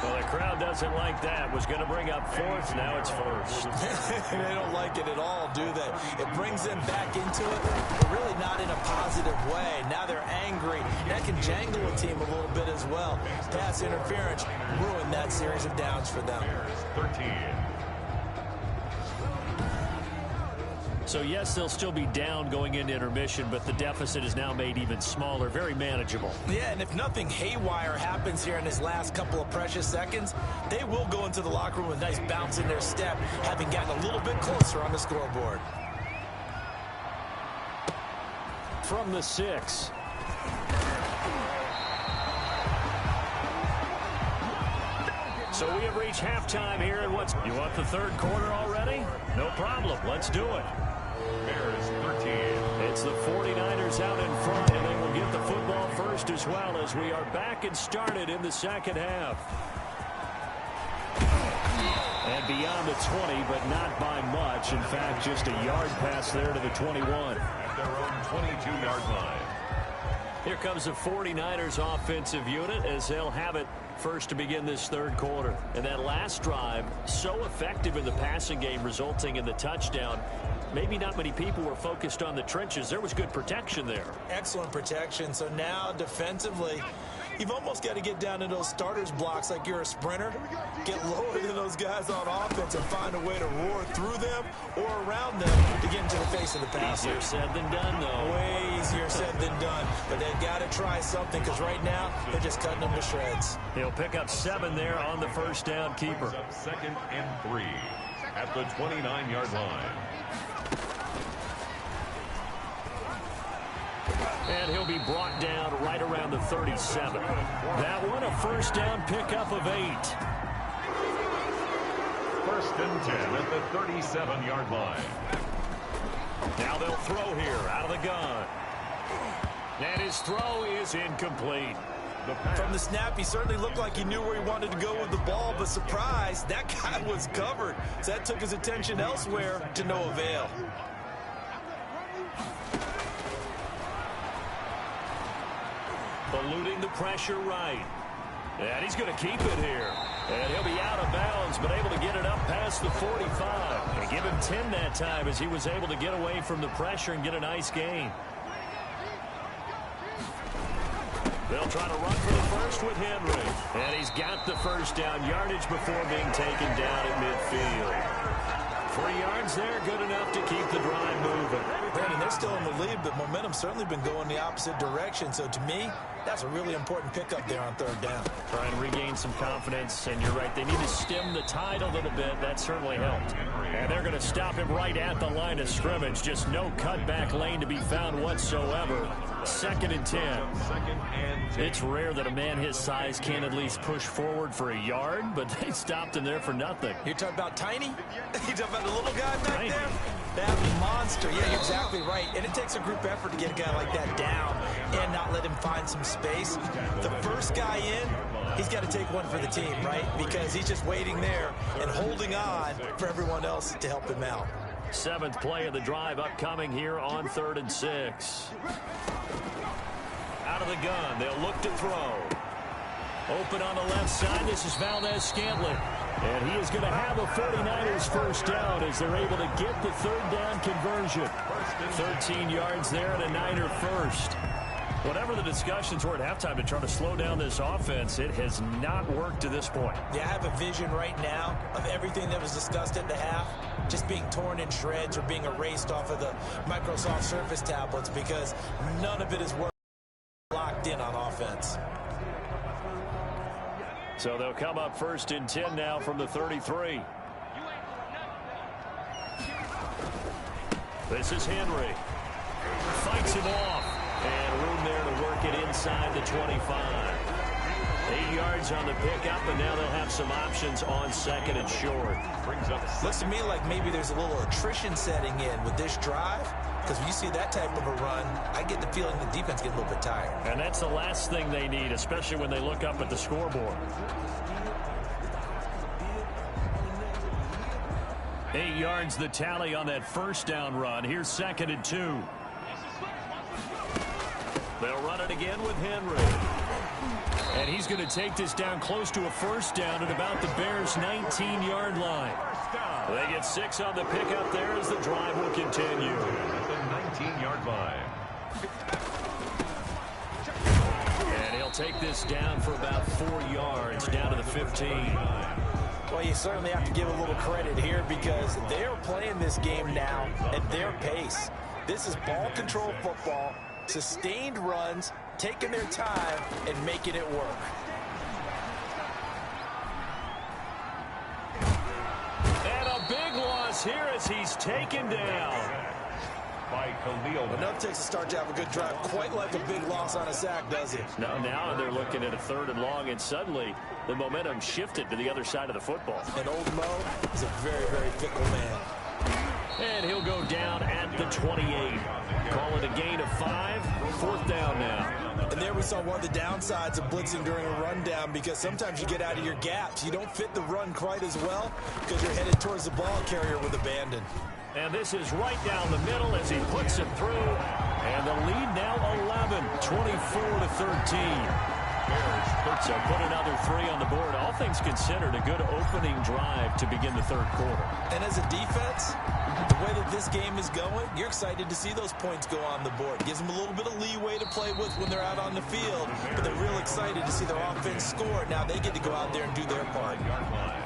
Well, the crowd doesn't like that. Was going to bring up 4th. Now it's 1st. They don't like it at all, do they? It brings them back into it, but really not in a positive way. Now they're angry. That can jangle a team a little bit as well. Pass interference ruined that series of downs for them. 13. So, yes, they'll still be down going into intermission, but the deficit is now made even smaller, very manageable. Yeah, and if nothing haywire happens here in this last couple of precious seconds, they will go into the locker room with a nice bounce in their step, having gotten a little bit closer on the scoreboard. From the 6. So we have reached halftime here, and you want the 3rd quarter already? No problem. Let's do it. Bears 13. It's the 49ers out in front, and they will get the football first as well as we are back and started in the second half. And beyond the 20, but not by much. In fact, just a yard pass there to the 21. At their own 22-yard line. Here comes the 49ers offensive unit as they'll have it first to begin this 3rd quarter. And that last drive, so effective in the passing game, resulting in the touchdown. Maybe not many people were focused on the trenches. There was good protection there. Excellent protection. So now defensively, you've almost got to get down to those starters blocks like you're a sprinter. Get lower than those guys on offense and find a way to roar through them or around them to get into the face of the passer. Easier said than done, though. Way easier said than done. But they've got to try something because right now they're just cutting them to shreds. He'll pick up 7 there on the first down keeper. 2nd and 3 at the 29-yard line. And he'll be brought down right around the 37. That one, a first down pickup of 8. 1st and 10 at the 37-yard line. Now they'll throw here out of the gun. And his throw is incomplete. From the snap, he certainly looked like he knew where he wanted to go with the ball, but surprise, that guy was covered. So that took his attention elsewhere to no avail. Eluding the pressure right. And he's going to keep it here. And he'll be out of bounds, but able to get it up past the 45. And give him 10 that time as he was able to get away from the pressure and get a nice gain. They'll try to run for the first with Henry. And he's got the first down yardage before being taken down at midfield. 3 yards there, good enough to keep the drive moving. Brandon, they're still in the lead, but momentum's certainly been going the opposite direction. So to me, that's a really important pickup there on third down. Try and regain some confidence, and you're right, they need to stem the tide a little bit. That certainly helped. And they're going to stop him right at the line of scrimmage. Just no cutback lane to be found whatsoever. 2nd and 10. It's rare that a man his size can at least push forward for a yard, but they stopped him there for nothing. You're talking about tiny? You're talking about the little guy back there? That monster. Yeah, you're exactly right. And it takes a group effort to get a guy like that down and not let him find some space. The first guy in, he's got to take one for the team, right? Because he's just waiting there and holding on for everyone else to help him out. 7th play of the drive upcoming here on 3rd and 6. Out of the gun, they'll look to throw. Open on the left side, this is Valdez-Scantling. And he is going to have a 49ers first down as they're able to get the 3rd down conversion. 13 yards there and a Niner first. Whatever the discussions were at halftime to try to slow down this offense, it has not worked to this point. Yeah, I have a vision right now of everything that was discussed at the half just being torn in shreds or being erased off of the Microsoft Surface tablets because none of it is locked in on offense. So they'll come up 1st and 10 now from the 33. This is Henry. Fights him off. And room there to work it inside the 25. 8 yards on the pickup, and now they'll have some options on 2nd and short. Looks to me like maybe there's a little attrition setting in with this drive. Because when you see that type of a run, I get the feeling the defense gets a little bit tired. And that's the last thing they need, especially when they look up at the scoreboard. 8 yards the tally on that first down run. Here's 2nd and 2. They'll run it again with Henry. And he's going to take this down close to a first down at about the Bears' 19-yard line. They get 6 on the pickup there as the drive will continue. At the 19-yard line. And he'll take this down for about 4 yards down to the 15. Well, you certainly have to give a little credit here because they are playing this game now at their pace. This is ball control football. Sustained runs, taking their time, and making it work. And a big loss here as he's taken down. By Khalil. Enough takes a start to have a good drive, quite like a big loss on a sack, does it? Now they're looking at a 3rd and long, and suddenly the momentum shifted to the other side of the football. And old Mo is a very, very fickle man. And he'll go down at the 28. Call it a gain of 5. 4th down now. And there we saw one of the downsides of blitzing during a rundown because sometimes you get out of your gaps. You don't fit the run quite as well because you're headed towards the ball carrier with abandon. And this is right down the middle as he puts it through. And the lead now 11, 24-13. So put another 3 on the board. All things considered, a good opening drive to begin the 3rd quarter. And as a defense, the way that this game is going, you're excited to see those points go on the board. Gives them a little bit of leeway to play with when they're out on the field. But they're real excited to see their offense score. Now they get to go out there and do their part.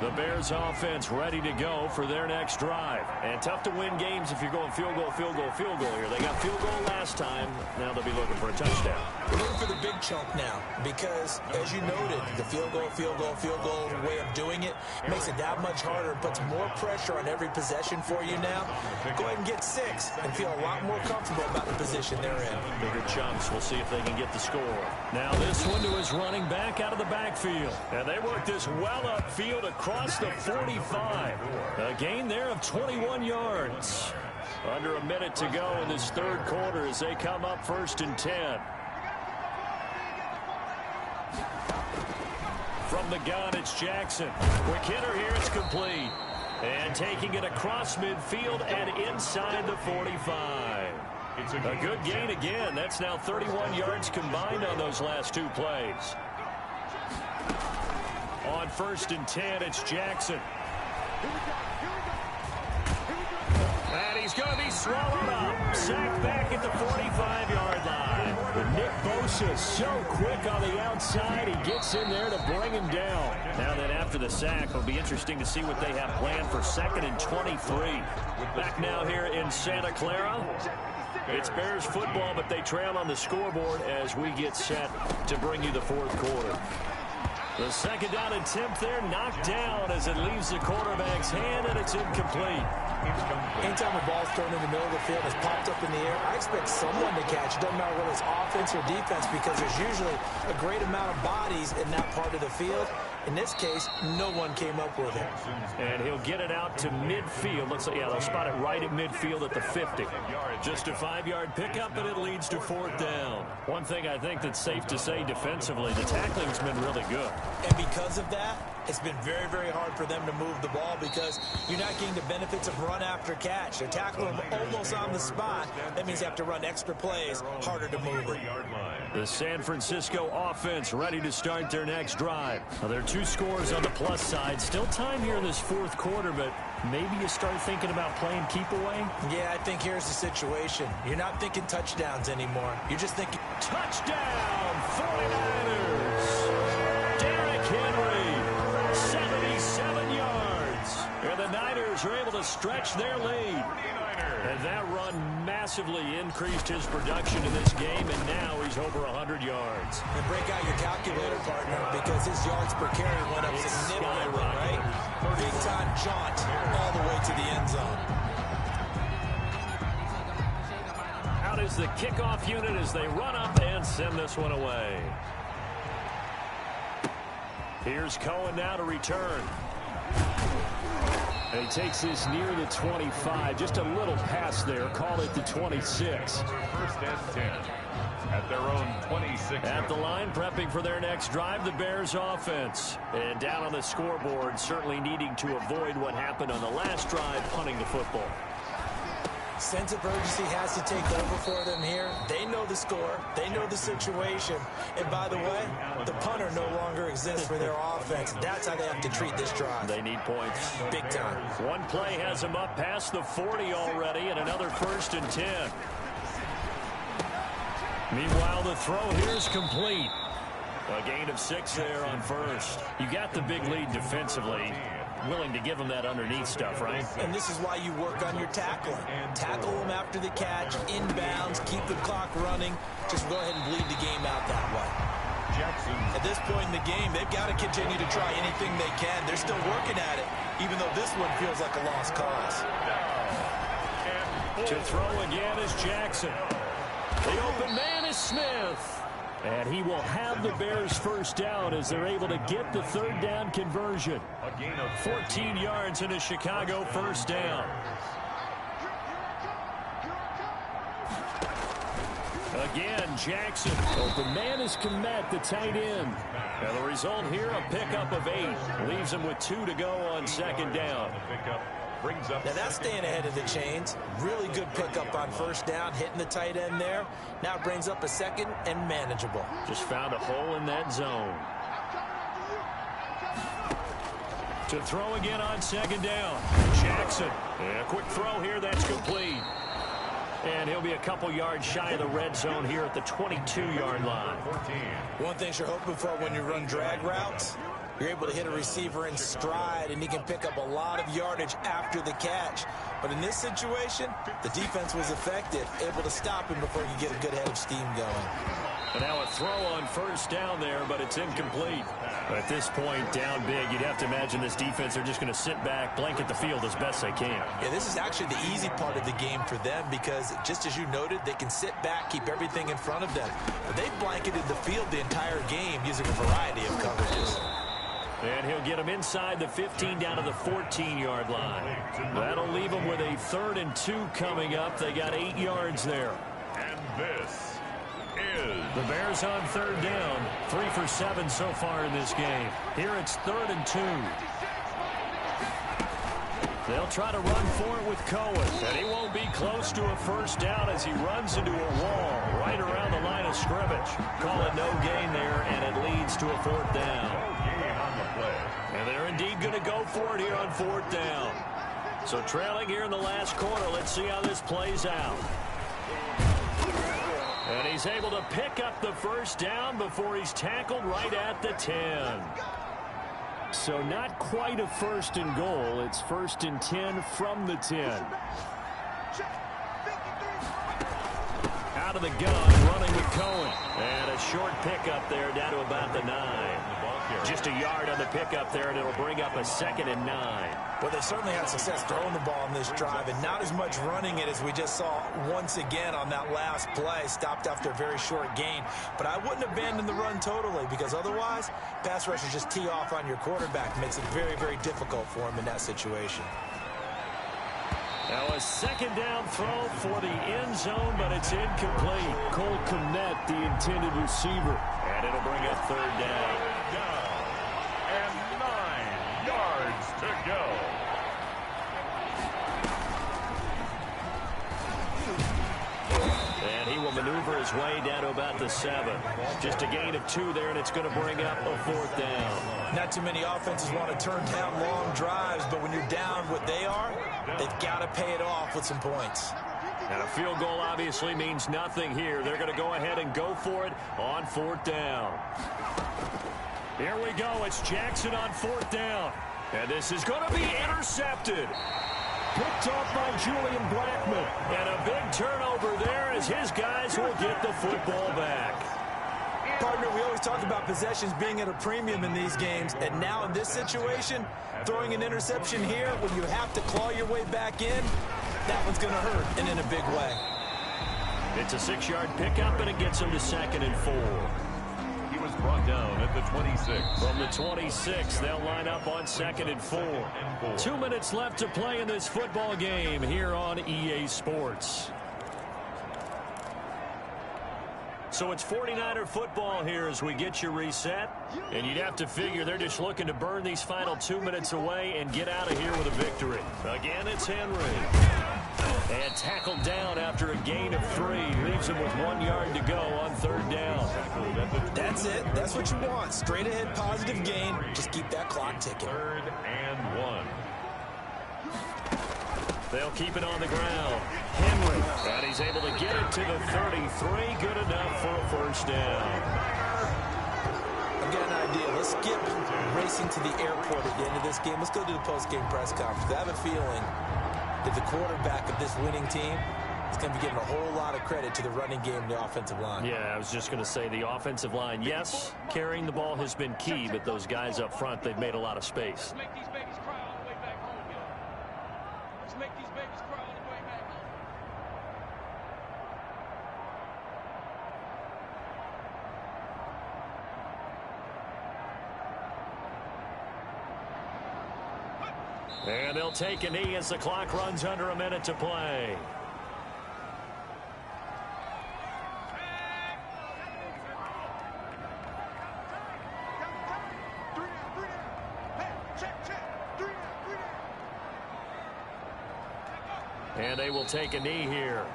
The Bears offense ready to go for their next drive. And tough to win games if you're going field goal, field goal, field goal here. They got field goal last time. Now they'll be looking for a touchdown. We're looking for the big chunk now because, as you noted, the field goal way of doing it makes it that much harder and puts more pressure on every possession for you now. Go ahead and get 6 and feel a lot more comfortable about the position they're in. Bigger chunks. We'll see if they can get the score. Now this one to his running back out of the backfield. And they work this well upfield across the 45. A gain there of 21 yards. Under a minute to go in this 3rd quarter as they come up 1st and 10. From the gun, it's Jackson. Quick hitter here, it's complete. And taking it across midfield and inside the 45. It's a good gain again. That's now 31 yards combined on those last 2 plays. On 1st and 10, it's Jackson. And he's is going to be swallowed up. Sacked back at the 45-yard line. But Nick Bosa so quick on the outside, he gets in there to bring him down. Now then, after the sack, it'll be interesting to see what they have planned for 2nd and 23. Back now here in Santa Clara. It's Bears football, but they trail on the scoreboard as we get set to bring you the 4th quarter. The 2nd down attempt there knocked down as it leaves the quarterback's hand, and it's incomplete. Anytime a ball's thrown in the middle of the field and is popped up in the air, I expect someone to catch. It doesn't matter whether it's offense or defense, because there's usually a great amount of bodies in that part of the field. In this case, no one came up with it. And he'll get it out to midfield. Looks like, yeah, they'll spot it right at midfield at the 50. Just a 5-yard pickup, and it leads to 4th down. One thing I think that's safe to say defensively, the tackling's been really good. And because of that, it's been very, very hard for them to move the ball because you're not getting the benefits of run after catch. They're tackling them almost on the spot. That means you have to run extra plays, harder to move it. The San Francisco offense ready to start their next drive. Now, there are 2 scores on the plus side. Still time here in this 4th quarter, but maybe you start thinking about playing keep away? Yeah, I think here's the situation. You're not thinking touchdowns anymore. You're just thinking touchdown, 49ers. Derrick Henry, 77 yards. And the Niners are able to stretch their lead. And that run massively increased his production in this game, and now he's over 100 yards. And break out your calculator, partner, because his yards per carry went up significantly, right? Big-time jaunt all the way to the end zone. Out is the kickoff unit as they run up and send this one away. Here's Cohen now to return. And he takes this near the 25. Just a little pass there. Call it the 26. 1st and 10 at their own 26. At the line, prepping for their next drive, the Bears offense. And down on the scoreboard, certainly needing to avoid what happened on the last drive, punting the football. Sense of urgency has to take over for them here. They know the score. They know the situation. And by the way, the punter no longer exists for their offense. That's how they have to treat this drive. They need points. Big time. One play has them up past the 40 already, and another 1st and 10. Meanwhile, the throw here is complete. A gain of 6 there on 1st. You got the big lead defensively. Willing to give them that underneath stuff, right? And this is why you work on your tackling. Tackle them after the catch, inbounds, keep the clock running. Just go ahead and bleed the game out that way. At this point in the game, they've got to continue to try anything they can. They're still working at it, even though this one feels like a lost cause. To throw again is Jackson. The open man is Smith. And he will have the Bears' 1st down as they're able to get the 3rd down conversion. A gain of 14 yards in a Chicago 1st down. Again, Jackson. Open man is Kmet, the tight end. And the result here, a pickup of 8. Leaves him with 2 to go on 2nd down. Brings up now that's staying ahead of the chains. Really good pickup on 1st down, hitting the tight end there. Now it brings up a 2nd and manageable. Just found a hole in that zone. To throw again on 2nd down. Jackson. And a quick throw here, that's complete. And he'll be a couple yards shy of the red zone here at the 22-yard line. One thing you're hoping for when you run drag routes, you're able to hit a receiver in stride, and he can pick up a lot of yardage after the catch. But in this situation, the defense was effective, able to stop him before he could get a good head of steam going. And now a throw on 1st down there, but it's incomplete. At this point, down big, you'd have to imagine this defense are just going to sit back, blanket the field as best they can. Yeah, this is actually the easy part of the game for them because, just as you noted, they can sit back, keep everything in front of them. But they've blanketed the field the entire game using a variety of coverages. And he'll get him inside the 15 down to the 14-yard line. That'll leave them with a 3rd and 2 coming up. They got 8 yards there. And this is the Bears on 3rd down. 3 for 7 so far in this game. Here it's 3rd and 2. They'll try to run for it with Cohen. And he won't be close to a 1st down as he runs into a wall right around the line of scrimmage. Call it no gain there, and it leads to a 4th down. no gain on the play. And they're indeed going to go for it here on 4th down. So trailing here in the last quarter. Let's see how this plays out. And he's able to pick up the first down before he's tackled right at the 10. So not quite a first and goal. It's first and 10 from the 10. Out of the gun, running with Cohen. And a short pickup there down to about the 9. Just a yard on the pickup there, and it'll bring up a 2nd and 9. Well, they certainly had success throwing the ball in this drive, and not as much running it as we just saw once again on that last play. Stopped after a very short gain. But I wouldn't abandon the run totally, because otherwise, pass rushers just tee off on your quarterback. Makes it very, very difficult for him in that situation. Now a 2nd down throw for the end zone, but it's incomplete. Cole Kmet, the intended receiver. And it'll bring up 3rd down. And 9 yards to go. And he will maneuver his way down to about the 7. Just a gain of 2 there, and it's going to bring up a 4th down. Not too many offenses want to turn down long drives, but when you're down what they are, they've got to pay it off with some points. And a field goal obviously means nothing here. They're going to go ahead and go for it on 4th down. Here we go. It's Jackson on 4th down. And this is going to be intercepted. Picked off by Julian Blackman. And a big turnover there as his guys will get the football back. Partner, we always talk about possessions being at a premium in these games. And now in this situation, throwing an interception here when you have to claw your way back in, that one's going to hurt, and in a big way. It's a 6-yard pickup, and it gets him to 2nd and 4. He was brought down at the 26. From the 26, they'll line up on 2nd and 4. 2 minutes left to play in this football game here on EA Sports. So it's 49er football here as we get you reset. And you'd have to figure they're just looking to burn these final 2 minutes away and get out of here with a victory. Again, it's Henry. And tackled down after a gain of 3. Leaves him with 1 yard to go on 3rd down. That's it. That's what you want. Straight ahead positive gain. Just keep that clock ticking. 3rd and 1. They'll keep it on the ground. Henry, and he's able to get it to the 33. Good enough for a 1st down. I've got an idea. Let's skip racing to the airport at the end of this game. Let's go to the post-game press conference. I have a feeling that the quarterback of this winning team is going to be getting a whole lot of credit to the running game and the offensive line. Yeah, I was just going to say the offensive line. Yes, carrying the ball has been key, but those guys up front, they've made a lot of space. Make these babies cry all the way back home, yo. Let's make these babies cry all the way back home. And they'll take a knee as the clock runs under a minute to play. And they will take a knee here.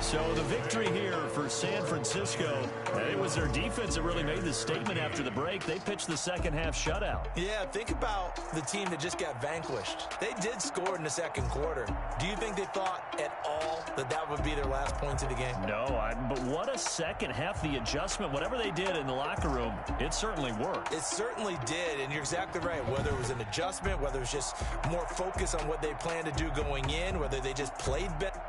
So the victory here for San Francisco, it was their defense that really made the statement after the break. They pitched the second half shutout. Yeah, think about the team that just got vanquished. They did score in the second quarter. Do you think they thought at all that that would be their last points of the game? No, but what a second half. The adjustment, whatever they did in the locker room, it certainly worked. It certainly did, and you're exactly right. Whether it was an adjustment, whether it was just more focus on what they planned to do going in, whether they just played better.